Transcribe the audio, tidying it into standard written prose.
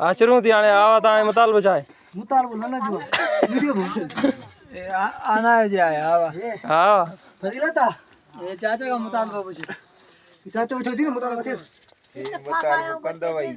आश्रू थी हाणे आवा ता मुतालबो छाए मुतालबो न जो वीडियो बोल ए आना है जाए आवा हां फजीलता ए चाचा का मुतालबो पूछो चाचा उठो थी ना मुतालबो थे मुतालबो कर दवाई